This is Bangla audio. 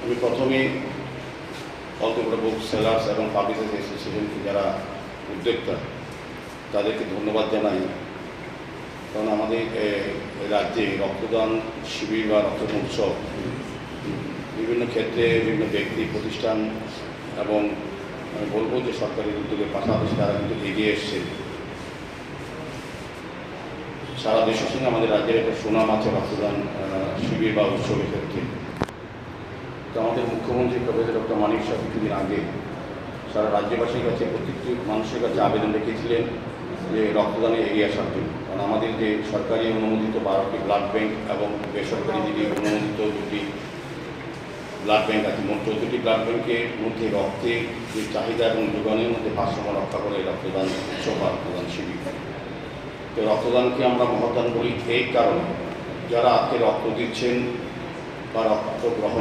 আমি প্রথমে কলকাতা বুক সেলার্স এবং পাবলিশার্স অ্যাসোসিয়েশনকে যারা উদ্যোক্তা তাদেরকে ধন্যবাদ জানাই, কারণ আমাদের রাজ্যে রক্তদান শিবির বা রক্তদান উৎসব বিভিন্ন ক্ষেত্রে বিভিন্ন ব্যক্তি প্রতিষ্ঠান এবং আমি বলবো যে সরকারি উদ্যোগের পাশাপাশি তারা কিন্তু এগিয়ে এসছে। সারা দেশের সঙ্গে আমাদের রাজ্যের একটা সুনাম আছে রক্তদান শিবির বা উৎসবের ক্ষেত্রে। তো আমাদের মুখ্যমন্ত্রী প্রফেসর ডক্টর মানিক সাহা কিছুদিন আগে সারা রাজ্যবাসীর কাছে প্রত্যেকটি মানুষের কাছে আবেদন রেখেছিলেন যে রক্তদানে এগিয়ে আসার জন্য। কারণ আমাদের যে সরকারি অনুমোদিত 12টি ব্লাড ব্যাংক এবং বেসরকারি যদি অনুমোদিত 2টি ব্লাড ব্যাংক আছে, মোট 14টি ব্লাড ব্যাংকের মধ্যে রক্তের যে চাহিদা এবং যোগানের মধ্যে ভারসাম্য রক্ষা করে রক্তদান উৎসব বা রক্তদান শিবির। তো রক্তদানকে আমরা মহৎদান বলি এই কারণে, যারা আজকে রক্ত দিচ্ছেন বা রক্ত গ্রহণ